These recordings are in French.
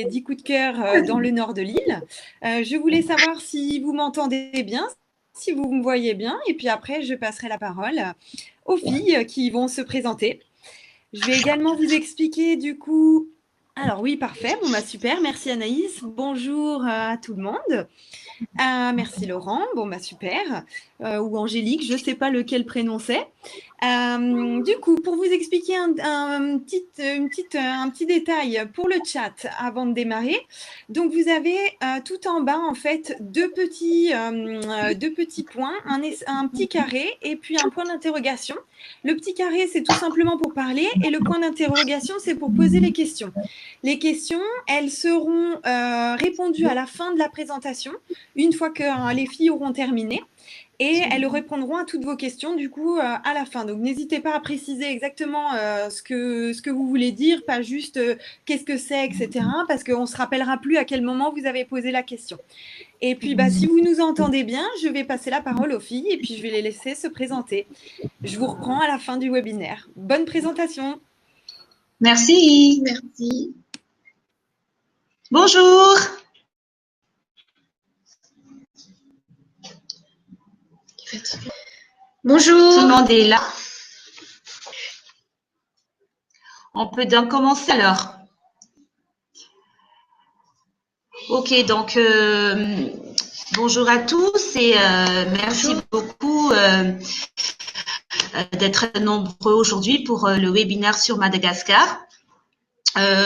10 coups de cœur dans le nord de l'île. Je voulais savoir si vous m'entendez bien, si vous me voyez bien, et puis après, je passerai la parole aux filles qui vont se présenter. Je vais également vous expliquer du coup. Alors oui, parfait. Bon, bah super. Merci Anaïs. Bonjour à tout le monde. Merci Laurent. Bon, bah super. Ou Angélique, je ne sais pas lequel prénom c'est. Du coup, pour vous expliquer un petit détail pour le chat avant de démarrer. Donc, vous avez tout en bas, en fait, deux petits points, un petit carré et puis un point d'interrogation. Le petit carré, c'est tout simplement pour parler et le point d'interrogation, c'est pour poser les questions. Les questions, elles seront répondues à la fin de la présentation, une fois que les filles auront terminé. Et elles répondront à toutes vos questions du coup à la fin. Donc n'hésitez pas à préciser exactement ce que vous voulez dire, pas juste qu'est-ce que c'est, etc. Parce qu'on ne se rappellera plus à quel moment vous avez posé la question. Et puis bah, si vous nous entendez bien, je vais passer la parole aux filles et puis je vais les laisser se présenter. Je vous reprends à la fin du webinaire. Bonne présentation. Merci. Merci. Bonjour. Bonjour. Tout le monde est là. On peut donc commencer alors. Ok, donc bonjour à tous et merci beaucoup d'être nombreux aujourd'hui pour le webinaire sur Madagascar.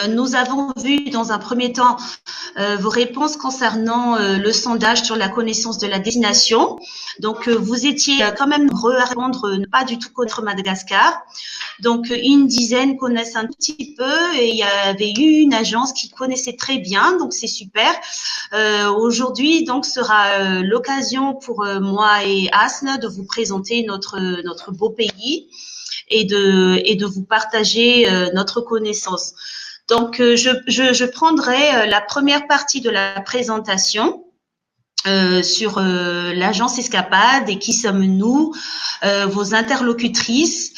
Nous avons vu dans un premier temps vos réponses concernant le sondage sur la connaissance de la destination. Donc, vous étiez quand même nombreux à répondre ne pas du tout connaître Madagascar. Donc, une dizaine connaissent un petit peu et il y avait eu une agence qui connaissait très bien, donc c'est super. Aujourd'hui, donc, sera l'occasion pour moi et Asne de vous présenter notre beau pays et de vous partager notre connaissance. Donc, je prendrai la première partie de la présentation sur l'agence Escapade et qui sommes-nous, vos interlocutrices,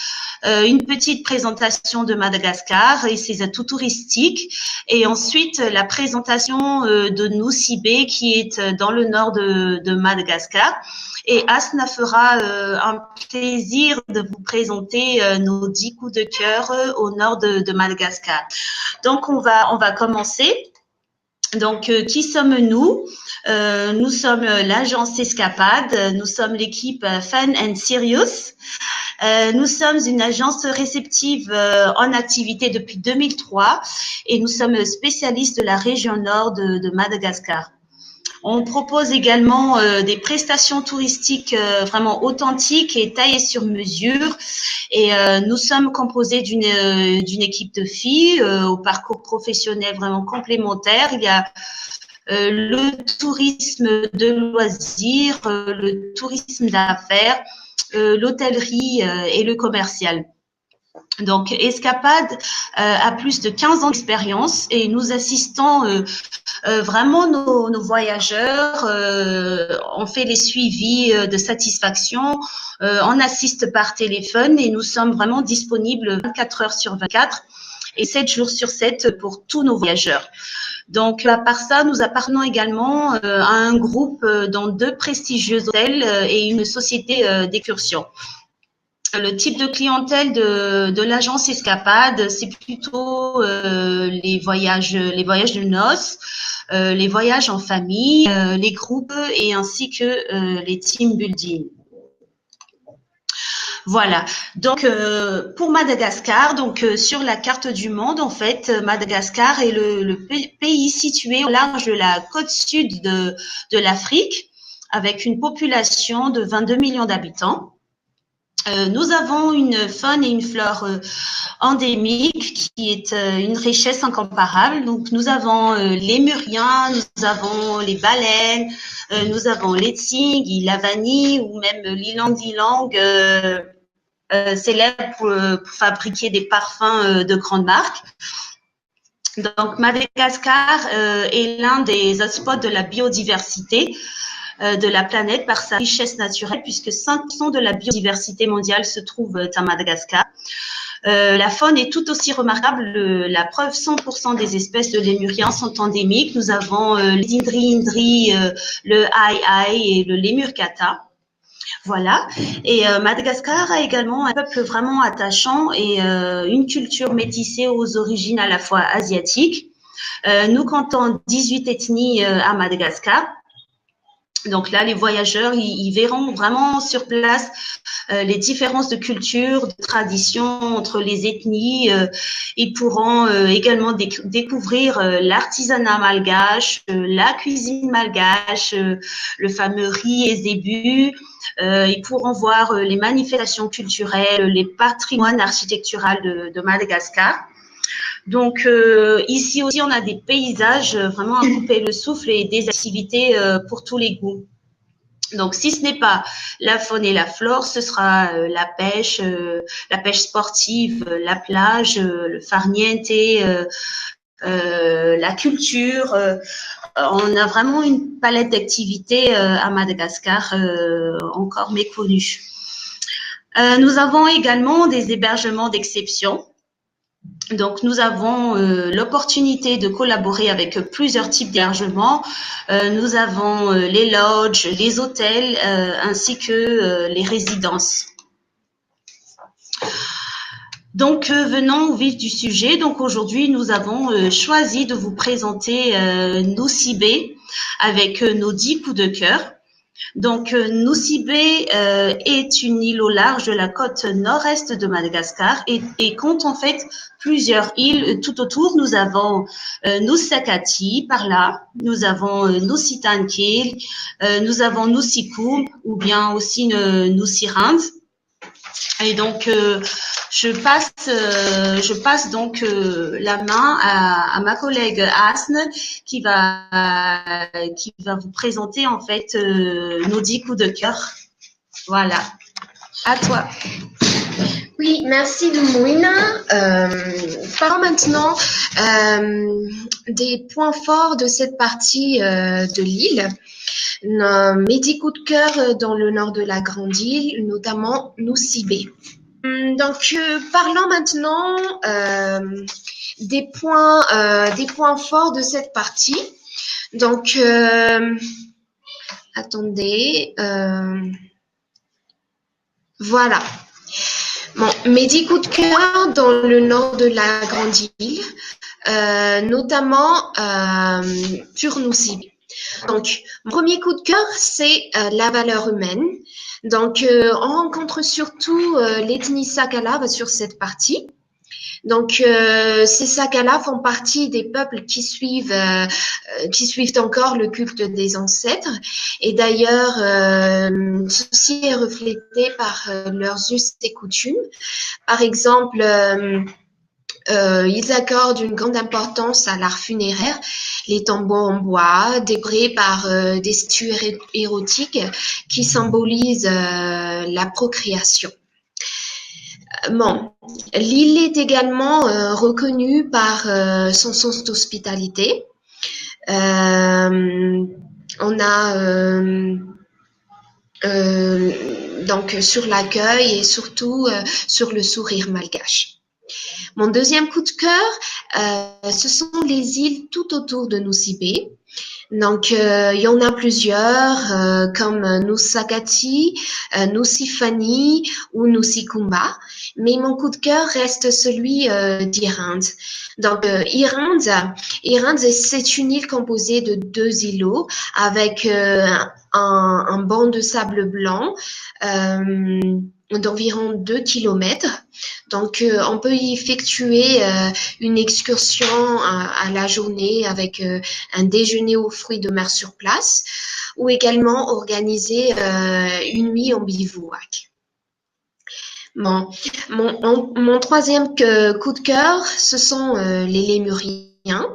une petite présentation de Madagascar et ses atouts touristiques et ensuite la présentation de Nosy-Be qui est dans le nord de Madagascar. Et Asna fera un plaisir de vous présenter nos 10 coups de cœur au nord de Madagascar. Donc, on va commencer. Donc, qui sommes-nous? Nous sommes l'agence Escapade, nous sommes l'équipe Fun and Serious. Nous sommes une agence réceptive en activité depuis 2003 et nous sommes spécialistes de la région nord de Madagascar. On propose également des prestations touristiques vraiment authentiques et taillées sur mesure. Et nous sommes composés d'une équipe de filles au parcours professionnel vraiment complémentaire. Il y a le tourisme de loisirs, le tourisme d'affaires, l'hôtellerie et le commercial. Donc, Escapade a plus de 15 ans d'expérience et nous assistons vraiment nos voyageurs. On fait les suivis de satisfaction, on assiste par téléphone et nous sommes vraiment disponibles 24 heures sur 24 et 7 jours sur 7 pour tous nos voyageurs. Donc, à part ça, nous appartenons également à un groupe dans 2 prestigieux hôtels et une société d'excursion. Le type de clientèle de l'agence Escapade, c'est plutôt les voyages de noces, les voyages en famille, les groupes et ainsi que les team building. Voilà. Donc pour Madagascar, donc sur la carte du monde, en fait, Madagascar est le pays situé au large de la côte sud de l'Afrique, avec une population de 22 millions d'habitants. Nous avons une faune et une flore endémique qui est une richesse incomparable. Donc, nous avons les muriens, nous avons les baleines, nous avons les tsignes, la vanille ou même l'ilang-ilang, célèbre pour fabriquer des parfums de grandes marques. Donc, Madagascar est l'un des hotspots de la biodiversité de la planète par sa richesse naturelle, puisque 5% de la biodiversité mondiale se trouve à Madagascar. La faune est tout aussi remarquable. La preuve, 100% des espèces de lémuriens sont endémiques. Nous avons les Indri, le Ai et le lémur kata. Voilà. Et Madagascar a également un peuple vraiment attachant et une culture métissée aux origines à la fois asiatiques. Nous comptons 18 ethnies à Madagascar. Donc là, les voyageurs, ils verront vraiment sur place les différences de culture, de tradition entre les ethnies. Ils pourront également découvrir l'artisanat malgache, la cuisine malgache, le fameux riz et zébu. Ils pourront voir les manifestations culturelles, les patrimoines architecturaux de Madagascar. Donc ici aussi, on a des paysages vraiment à couper le souffle et des activités pour tous les goûts. Donc, si ce n'est pas la faune et la flore, ce sera la pêche sportive, la plage, le farniente, la culture. On a vraiment une palette d'activités à Madagascar encore méconnue. Nous avons également des hébergements d'exception. Donc, nous avons l'opportunité de collaborer avec plusieurs types d'hébergements. Nous avons les lodges, les hôtels, ainsi que les résidences. Donc, venons au vif du sujet. Donc, aujourd'hui, nous avons choisi de vous présenter Nosy-Be avec nos 10 coups de cœur. Donc, Nosy-Be est une île au large de la côte nord-est de Madagascar et compte en fait plusieurs îles tout autour. Nous avons Nosy-Sakati par là, nous avons Nosy-Tankil, nous avons Nosy-Coombe ou bien aussi Nosy-Rinde. Et donc, je passe donc la main à ma collègue Asne qui va vous présenter en fait nos 10 coups de cœur. Voilà, à toi. Oui, merci Lumouina. Parlons maintenant des points forts de cette partie de l'île. Mes 10 coups de cœur dans le nord de la Grande Île, notamment Nosy-Be. Donc, parlons maintenant des points forts de cette partie. Donc, attendez. Voilà. Bon, mes 10 coups de cœur dans le nord de la Grande Île, notamment sur Nosy-Be. Donc, mon premier coup de cœur, c'est la valeur humaine. Donc, on rencontre surtout l'ethnie Sakala sur cette partie. Donc, ces Sakala font partie des peuples qui suivent encore le culte des ancêtres. Et d'ailleurs, ceci est reflété par leurs us et coutumes. Par exemple, ils accordent une grande importance à l'art funéraire, les tombeaux en bois, décorés par des statues érotiques qui symbolisent la procréation. Bon, l'île est également reconnue par son sens d'hospitalité. On a donc sur l'accueil et surtout sur le sourire malgache. Mon deuxième coup de cœur, ce sont les îles tout autour de Nosy-Be. Donc, il y en a plusieurs, comme Nosy-Sakati, Nosy-Fani ou Nosy-Coomba. Mais mon coup de cœur reste celui d'Irinde. Donc, Irinde, c'est une île composée de 2 îlots avec un banc de sable blanc d'environ 2 kilomètres. Donc, on peut y effectuer une excursion à la journée avec un déjeuner aux fruits de mer sur place ou également organiser une nuit en bivouac. Bon, mon troisième coup de cœur, ce sont les lémuriens.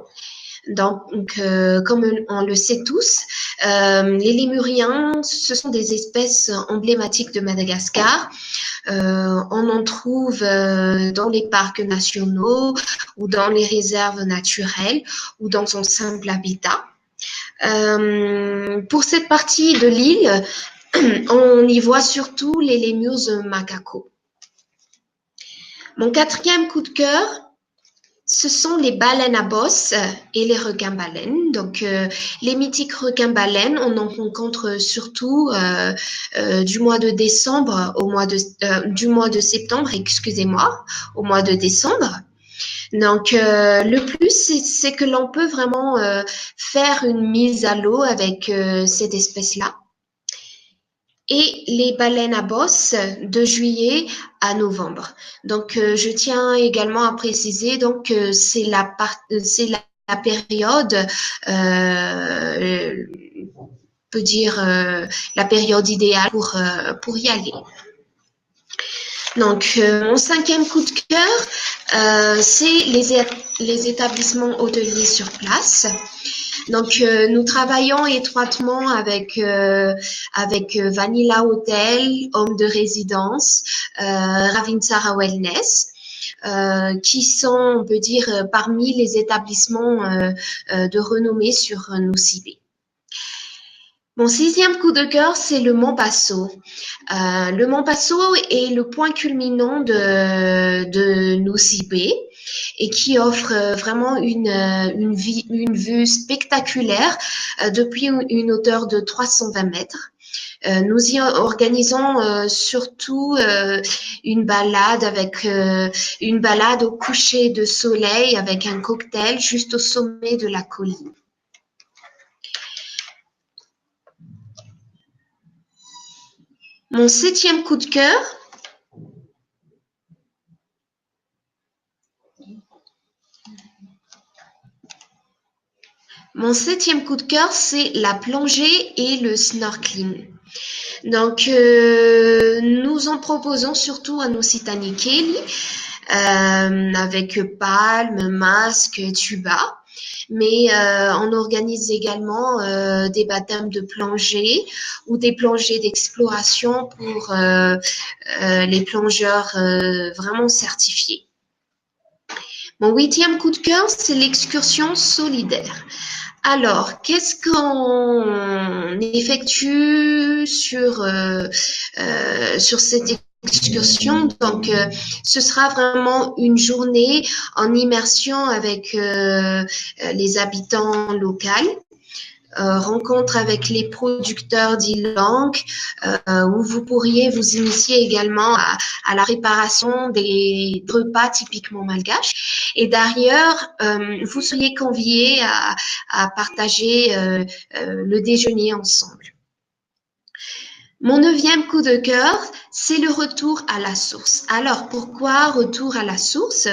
Donc, comme on le sait tous, les lémuriens, ce sont des espèces emblématiques de Madagascar. On en trouve dans les parcs nationaux ou dans les réserves naturelles ou dans son simple habitat. Pour cette partie de l'île, on y voit surtout les lémurs macaco. Mon quatrième coup de cœur, ce sont les baleines à bosse et les requins-baleines. Donc, les mythiques requins-baleines, on en rencontre surtout du mois de décembre du mois de septembre, excusez-moi, au mois de décembre. Donc, le plus, c'est que l'on peut vraiment faire une mise à l'eau avec cette espèce-là. Et les baleines à bosse de juillet à novembre. Donc, je tiens également à préciser donc c'est la période, peut dire la période idéale pour y aller. Donc, mon cinquième coup de cœur, c'est les établissements hôteliers sur place. Donc, nous travaillons étroitement avec Vanilla Hotel, Home de Résidence, Ravinsara Wellness, qui sont, on peut dire, parmi les établissements de renommée sur Nosy-Be. Mon sixième coup de cœur, c'est le Mont Passo. Le Mont Passo est le point culminant de Nosy-Be et qui offre vraiment une vue spectaculaire depuis une hauteur de 320 mètres. Nous y organisons surtout une balade au coucher de soleil avec un cocktail juste au sommet de la colline. Mon septième coup de cœur, c'est la plongée et le snorkeling. Donc, nous en proposons surtout à Nositani Kelly, avec palmes, masques, tuba. Mais on organise également des baptêmes de plongée ou des plongées d'exploration pour les plongeurs vraiment certifiés. Mon huitième coup de cœur, c'est l'excursion solidaire. Alors, qu'est-ce qu'on effectue sur cette excursion? Donc, ce sera vraiment une journée en immersion avec les habitants locaux. Rencontre avec les producteurs d'Ilang, où vous pourriez vous initier également à la préparation des repas typiquement malgaches. Et d'ailleurs, vous seriez conviés à partager le déjeuner ensemble. Mon neuvième coup de cœur, c'est le retour à la source. Alors, pourquoi retour à la source?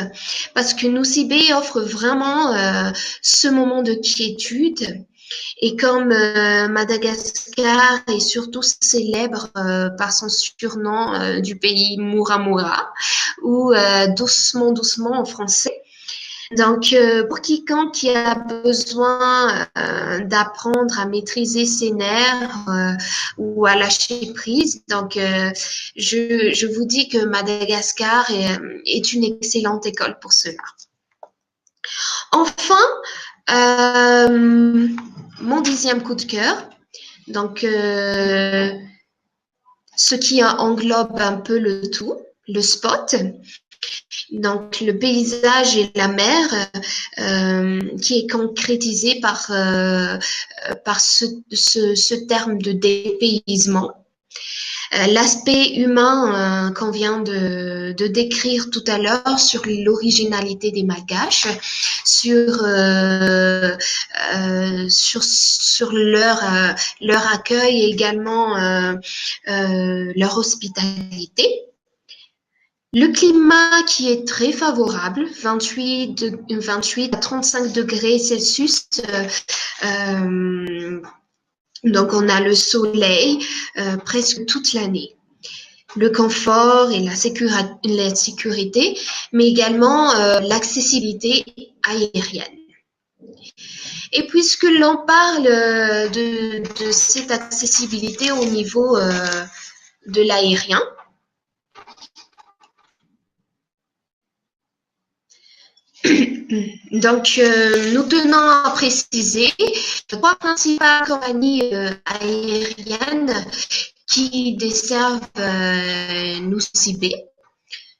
Parce que Nosy-Be offre vraiment ce moment de quiétude. Et comme Madagascar est surtout célèbre par son surnom du pays Moura Moura, ou doucement doucement en français. Donc, pour quiconque qui a besoin d'apprendre à maîtriser ses nerfs ou à lâcher prise, donc je vous dis que Madagascar est une excellente école pour cela. Enfin, mon dixième coup de cœur, donc ce qui englobe un peu le tout, le spot. Donc, le paysage et la mer qui est concrétisé par ce terme de dépaysement. L'aspect humain qu'on vient de décrire tout à l'heure sur l'originalité des Malgaches, sur leur accueil et également leur hospitalité. Le climat qui est très favorable, 28 à 35 degrés Celsius. Donc, on a le soleil presque toute l'année. Le confort et la sécurité, mais également l'accessibilité aérienne. Et puisque l'on parle de cette accessibilité au niveau de l'aérien, donc, nous tenons à préciser trois principales compagnies aériennes qui desservent Nosy-Be.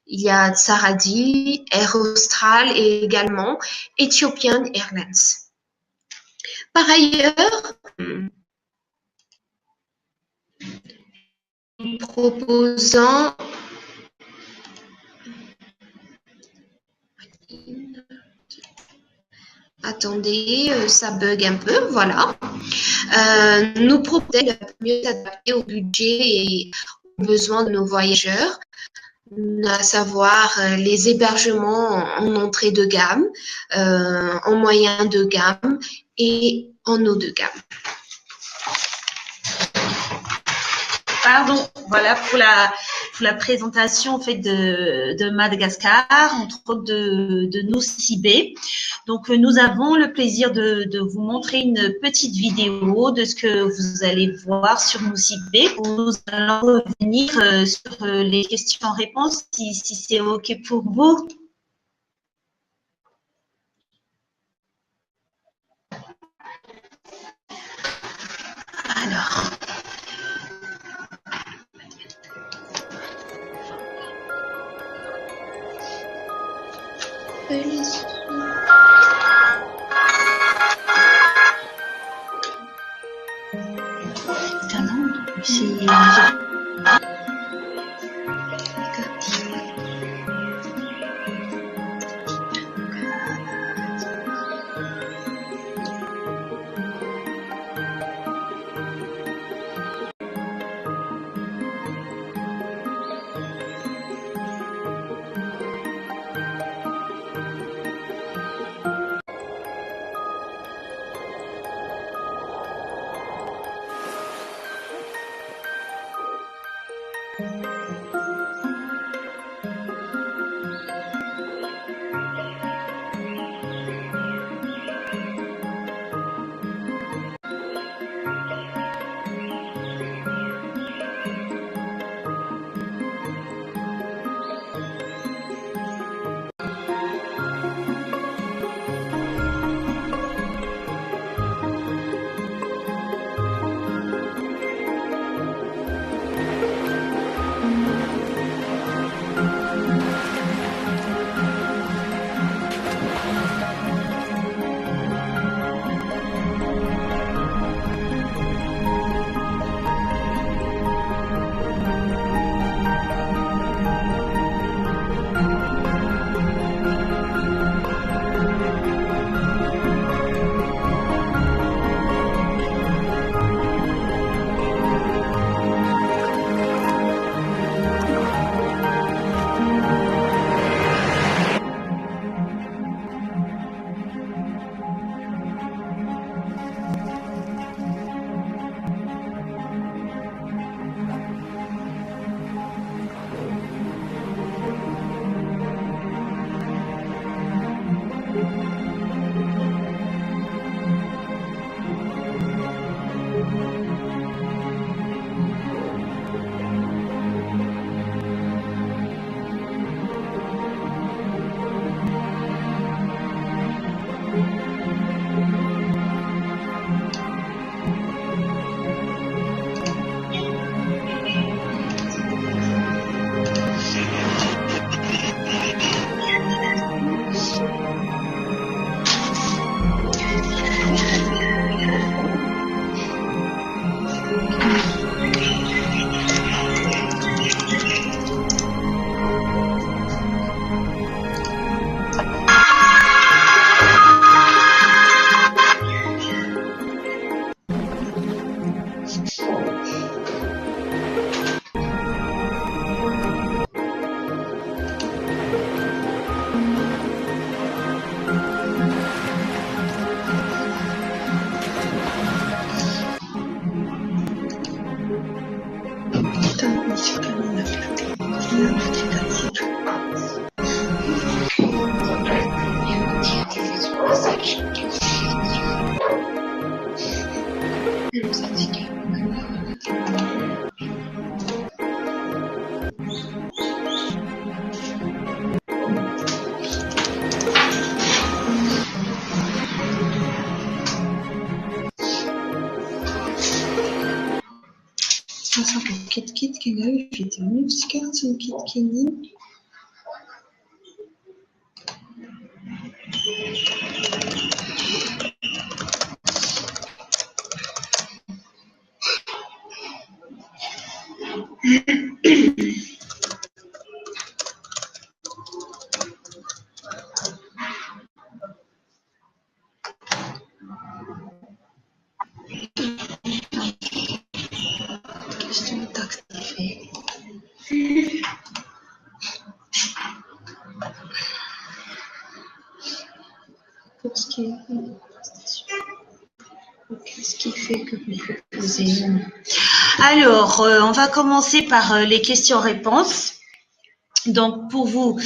Il y a Saradi, Air Austral et également Ethiopian Airlines. Par ailleurs, proposant attendez, ça bug un peu, voilà. Nous proposons de mieux s'adapter au budget et aux besoins de nos voyageurs, à savoir les hébergements en entrée de gamme, en moyen de gamme et en haut de gamme. Pardon, voilà pour la présentation en fait de Madagascar, entre autres de Nosy Be. Donc nous avons le plaisir de vous montrer une petite vidéo de ce que vous allez voir sur Nosy Be. Nous allons revenir sur les questions-réponses si c'est OK pour vous. Alors. Kit-kit, Kenal, Vitamin, Skat, Kit-Kenin. Qu'est-ce qui fait que vous proposez? Alors, on va commencer par les questions-réponses. Donc, pour vous,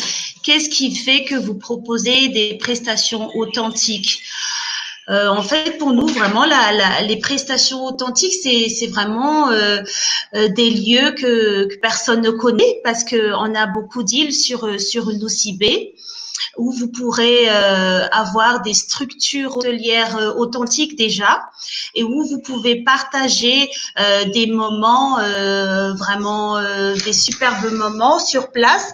qu'est-ce qui fait que vous proposez des prestations authentiques? En fait, pour nous, vraiment, les prestations authentiques, c'est vraiment des lieux que personne ne connaît parce qu'on a beaucoup d'îles sur Nosy-Be, où vous pourrez avoir des structures hôtelières authentiques déjà et où vous pouvez partager des moments, vraiment des superbes moments sur place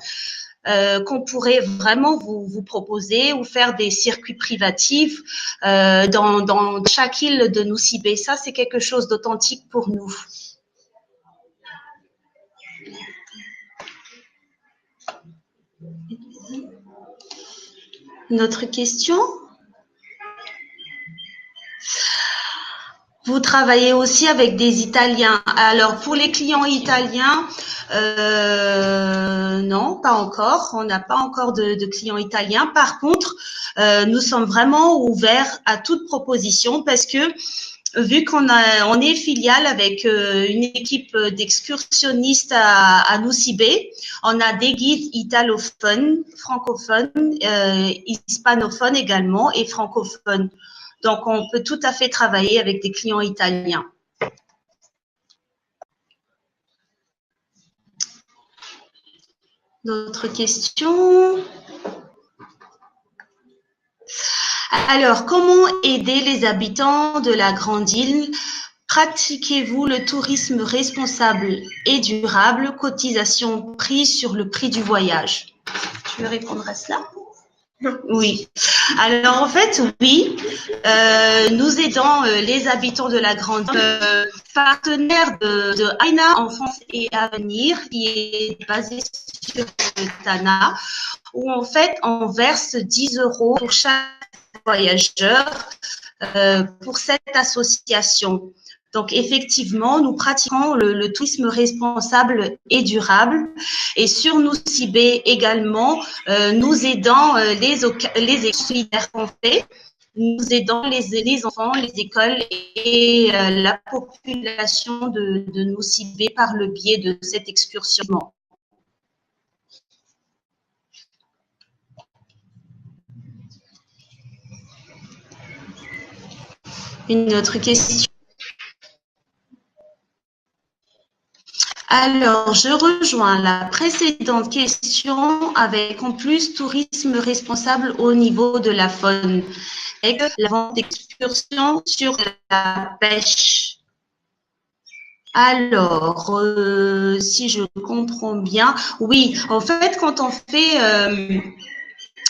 qu'on pourrait vraiment vous proposer ou faire des circuits privatifs dans chaque île de Nosy-Be. Ça, c'est quelque chose d'authentique pour nous. Une autre question? Vous travaillez aussi avec des Italiens. Alors, pour les clients italiens, non, pas encore. On n'a pas encore de clients italiens. Par contre, nous sommes vraiment ouverts à toute proposition parce que vu qu'on est filiale avec une équipe d'excursionnistes à Nosy-Be, on a des guides italophones, francophones, hispanophones également et francophones. Donc, on peut tout à fait travailler avec des clients italiens. D'autres questions? Alors, comment aider les habitants de la Grande Île? Pratiquez-vous le tourisme responsable et durable, cotisation prise sur le prix du voyage? Tu veux répondre à cela? Oui. Alors, en fait, oui, nous aidons les habitants de la Grande Île, partenaire de Aina Enfance et Avenir, qui est basé sur Tana, où en fait, on verse 10 € pour chaque voyageur pour cette association. Donc, effectivement, nous pratiquons le tourisme responsable et durable. Et sur Nosy-Be également, nous aidons les solidaires qu'on fait. Nous aidons les enfants, les écoles et la population de Nosy-Be par le biais de cette excursion. Une autre question? Alors, je rejoins la précédente question avec en plus tourisme responsable au niveau de la faune et la vente d'excursions sur la pêche. Alors, si je comprends bien, oui, en fait, quand on fait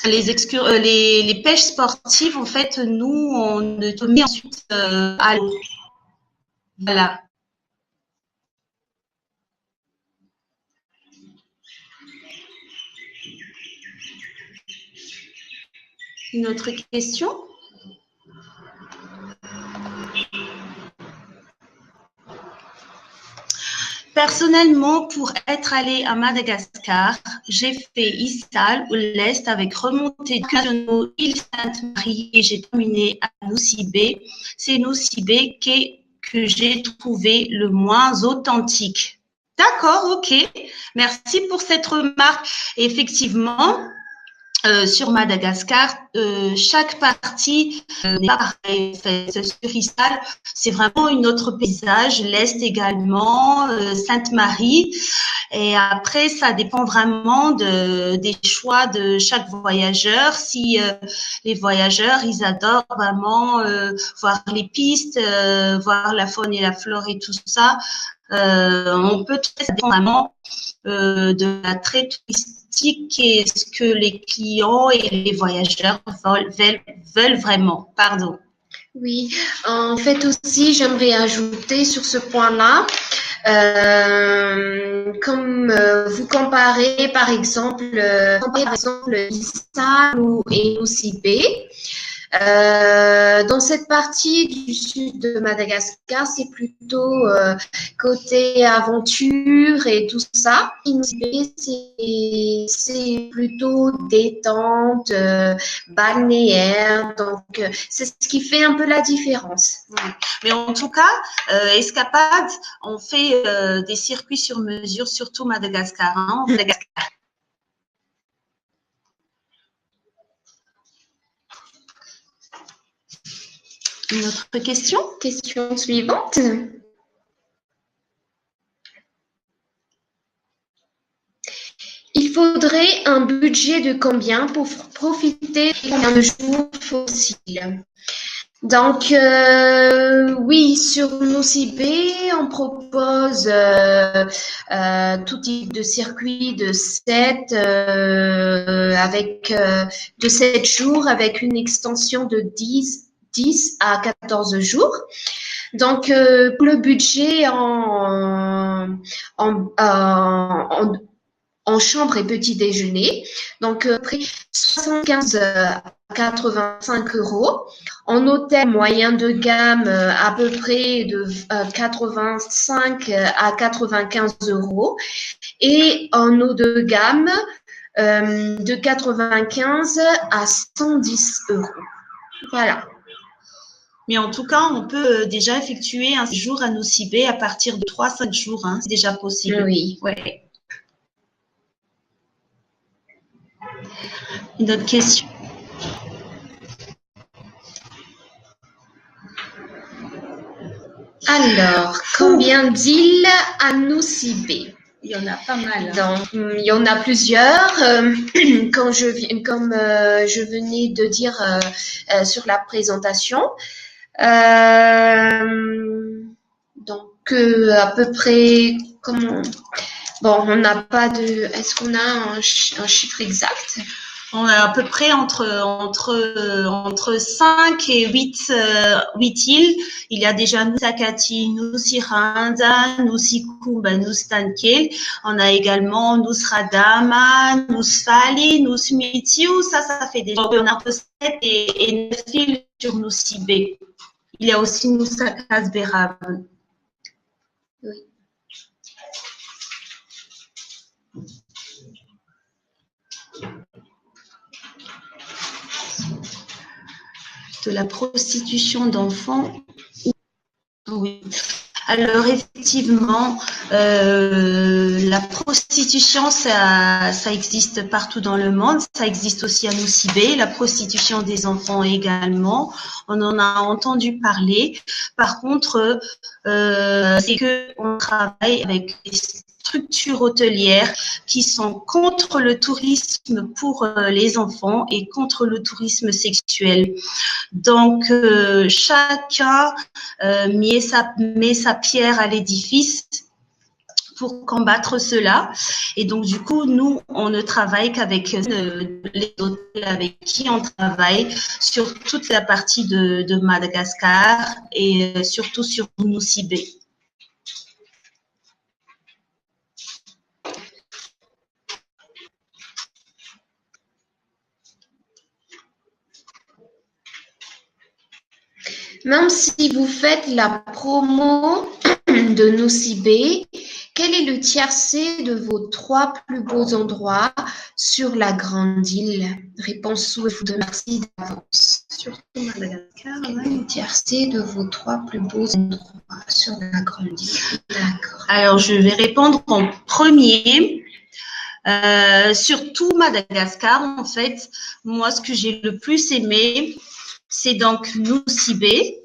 les pêches sportives, en fait, nous, on ne met ensuite à l'eau. Voilà. Une autre question? Personnellement, pour être allée à Madagascar, j'ai fait Issal ou l'Est avec remontée de île Sainte-Marie et j'ai terminé à Nosy-Be. C'est Nosy-Be que j'ai trouvé le moins authentique. D'accord, ok. Merci pour cette remarque. Effectivement, sur Madagascar, chaque partie n'est pas pareil. Sur Issal, c'est vraiment une autre paysage. L'Est également, Sainte-Marie. Et après, ça dépend vraiment des choix de chaque voyageur. Si les voyageurs, ils adorent vraiment voir les pistes, voir la faune et la flore et tout ça, on peut ça dépend vraiment de la très touristique et ce que les clients et les voyageurs veulent vraiment. Pardon. Oui, en fait aussi, j'aimerais ajouter sur ce point-là, Comme vous comparez par exemple, Issa et Nosy-Be. Dans cette partie du sud de Madagascar, c'est plutôt côté aventure et tout ça. Nosy-Be, c'est plutôt détente, balnéaire. Donc, c'est ce qui fait un peu la différence. Oui. Mais en tout cas, Escapade, on fait des circuits sur mesure, surtout Madagascar. Hein, Madagascar. Une autre question? Question suivante. Il faudrait un budget de combien pour profiter d'un jour fossile? Donc, oui, sur Nosy-Be, on propose tout type de circuit de 7 de 7 jours avec une extension de 10 à 14 jours. Donc, pour le budget en chambre et petit déjeuner, donc près 75 à 85 €. En hôtel moyen de gamme, à peu près de 85 à 95 €. Et en haut de gamme, de 95 à 110 €. Voilà. Mais en tout cas, on peut déjà effectuer un séjour à Nosy-Be à partir de 3-5 jours. Hein, c'est déjà possible. Oui. Ouais. Une autre question? Alors, combien d'îles à Nosy-Be? Il y en a pas mal. Donc, il y en a plusieurs. Comme je venais de dire sur la présentation. Donc, à peu près, comment? Bon, on n'a pas de. Est-ce qu'on a un chiffre exact? On a à peu près entre 5 et 8 îles. Il y a déjà Nusakati, Nusiranda, Nusikumba, Nustankel. On a également Nusradama, Nusfali, Nusmitiu. Ça fait déjà. On a entre 7 et 9 îles sur Nosy-Be. Il y a aussi Nusakasbera. Oui. De la prostitution d'enfants. Oui. Alors effectivement, la prostitution, ça existe partout dans le monde. Ça existe aussi à Nosy-Be. La prostitution des enfants également. On en a entendu parler. Par contre, c'est que on travaille avec des structures hôtelières qui sont contre le tourisme pour les enfants et contre le tourisme sexuel. Donc, chacun met sa pierre à l'édifice pour combattre cela. Et donc, du coup, nous, on ne travaille qu'avec les hôtels avec qui on travaille sur toute la partie de Madagascar et surtout sur Nosy-Be. Même si vous faites la promo de Nosy-Be, quel est le tiercé de vos 3 plus beaux endroits sur la grande île? Réponse sous vous de merci d'avance. Surtout Madagascar, Quel est le tiercé de vos 3 plus beaux endroits sur la grande île? D'accord. Alors, je vais répondre en premier. Surtout Madagascar, en fait, moi, ce que j'ai le plus aimé, c'est donc Nosy-Be.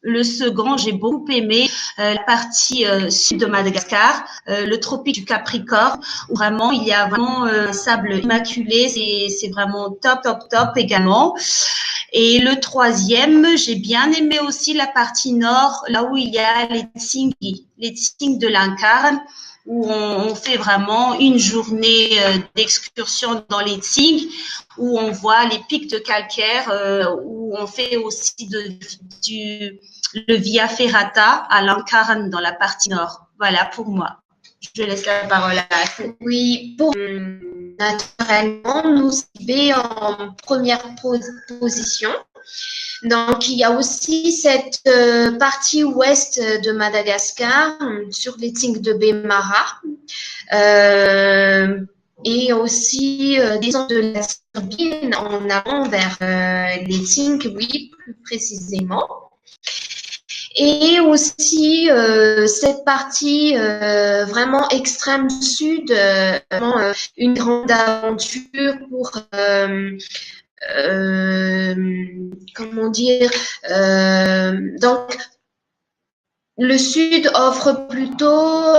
Le second, j'ai beaucoup aimé la partie sud de Madagascar, le tropique du Capricorne, où vraiment il y a vraiment un sable immaculé, c'est vraiment top également. Et le troisième, j'ai bien aimé aussi la partie nord, là où il y a les Tsingy. les Tzing de l'Incarne, où on fait vraiment une journée d'excursion dans les Tzing, où on voit les pics de calcaire, où on fait aussi le Via Ferrata à l'Incarne dans la partie nord. Voilà pour moi. Je laisse la parole à Asel. Oui, bon, naturellement, nous sommes en première position. Donc, il y a aussi cette partie ouest de Madagascar, sur les Tzing de Bemara, et aussi descendre de la Serbie en avant vers les Tzing, oui, plus précisément. Et aussi cette partie vraiment extrême sud, vraiment, une grande aventure pour comment dire, donc le sud offre plutôt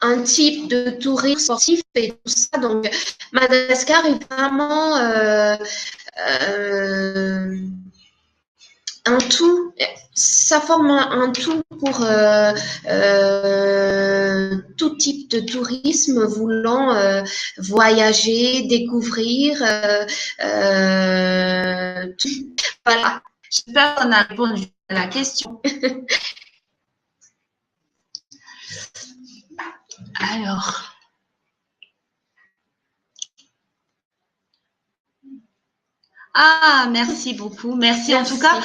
un type de tourisme sportif et tout ça. Donc Madagascar est vraiment un tout, ça forme un tout pour tout type de tourisme voulant voyager, découvrir. Voilà. J'espère qu'on a répondu à la question. Alors. Ah, merci beaucoup. Merci. En tout cas,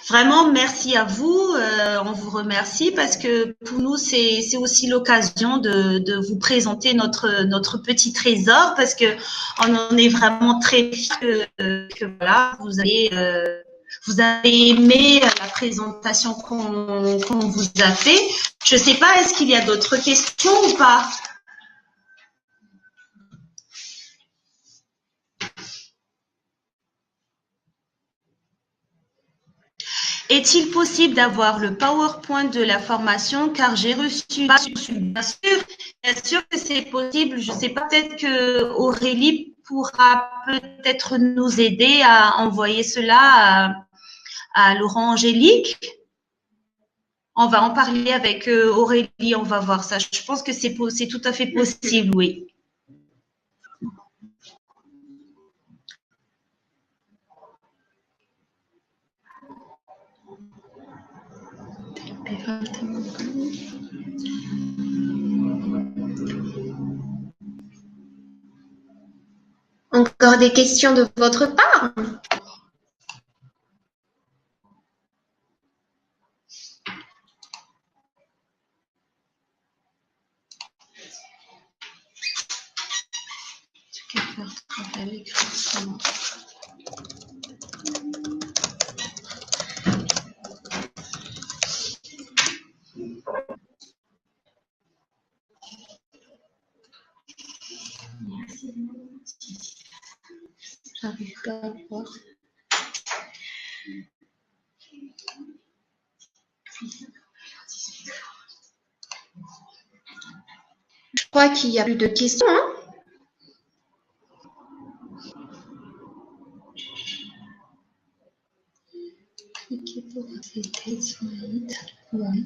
vraiment, merci à vous. On vous remercie parce que pour nous, c'est aussi l'occasion de vous présenter notre petit trésor parce que on en est vraiment très fiers que voilà, vous avez aimé la présentation qu'on vous a fait. Je sais pas, est-ce qu'il y a d'autres questions ou pas? Est-il possible d'avoir le PowerPoint de la formation car j'ai reçu, bien sûr que c'est possible. Je sais pas, peut-être que Aurélie pourra peut-être nous aider à envoyer cela à Laurent Angélique. On va en parler avec Aurélie, on va voir ça. Je pense que c'est tout à fait possible, oui. Encore des questions de votre part? J'arrive pas à voir. Je crois qu'il n'y a plus de questions, hein? Cliquez pour accepter son lead. Ouais.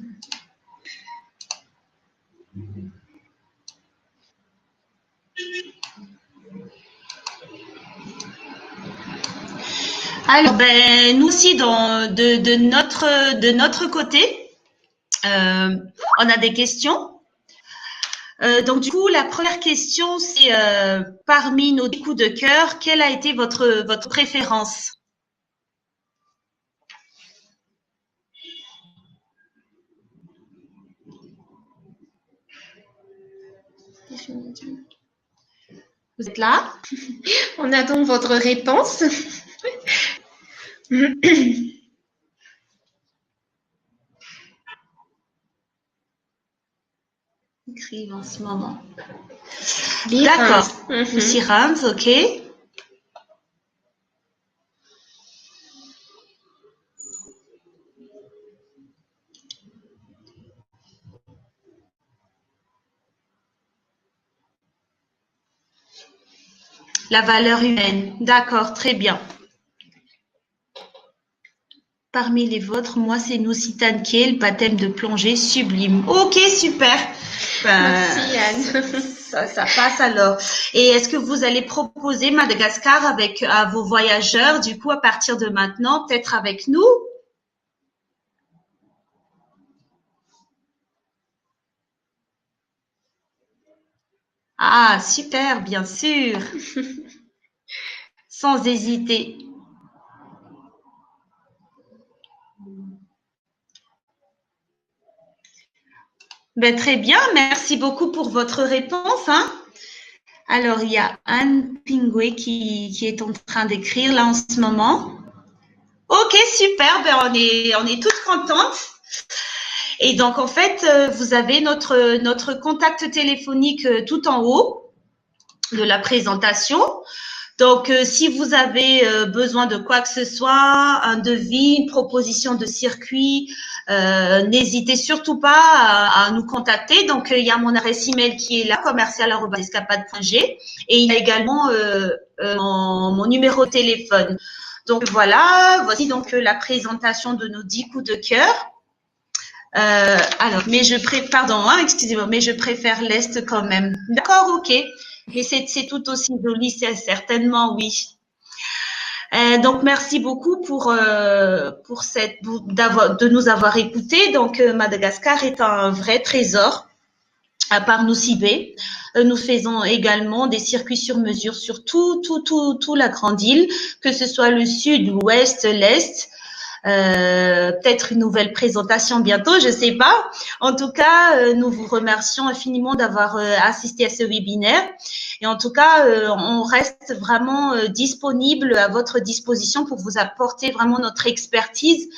Alors, ben, nous aussi, de notre côté, on a des questions. Donc, du coup, la première question, c'est parmi nos coups de cœur, quelle a été votre préférence? Vous êtes là? On attend votre réponse. Écrivent en ce moment. D'accord. Aussi Rams, ok. La valeur humaine. D'accord, très bien. parmi les vôtres, moi, c'est Noussitane Kiel, baptême de plongée sublime. Ok, super. Merci, Anne. Ça passe alors. Et est-ce que vous allez proposer Madagascar avec à vos voyageurs, du coup, à partir de maintenant, peut-être avec nous? Ah, super, bien sûr, sans hésiter. Ben, très bien, merci beaucoup pour votre réponse, hein. Alors, il y a Anne Pingoué qui est en train d'écrire là en ce moment. Ok, super, ben on est toutes contentes. Et donc, en fait, vous avez notre contact téléphonique tout en haut de la présentation. Donc, si vous avez besoin de quoi que ce soit, un devis, une proposition de circuit, n'hésitez surtout pas à nous contacter. Donc, il y a mon adresse email qui est là, commercial@escapade.g, et il y a également mon numéro de téléphone. Donc voilà, voici donc la présentation de nos 10 coups de cœur. Alors, mais pardon, hein, excusez-moi, mais je préfère l'Est quand même. D'accord, ok. Mais c'est tout aussi joli, c'est certainement, oui. Donc, merci beaucoup de nous avoir écoutés. Donc, Madagascar est un vrai trésor. À part Nosy-Be, nous faisons également des circuits sur mesure sur tout la grande île, que ce soit le sud, l'ouest, l'est. Peut-être une nouvelle présentation bientôt, je sais pas. En tout cas, nous vous remercions infiniment d'avoir assisté à ce webinaire. Et en tout cas, on reste vraiment disponible à votre disposition pour vous apporter vraiment notre expertise.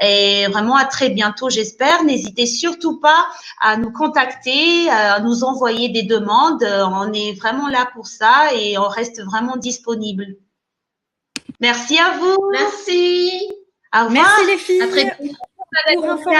Et vraiment à très bientôt, j'espère. N'hésitez surtout pas à nous contacter, à nous envoyer des demandes. On est vraiment là pour ça et on reste vraiment disponible. Merci à vous. Merci. Au revoir. Merci les filles. À très bientôt. Pour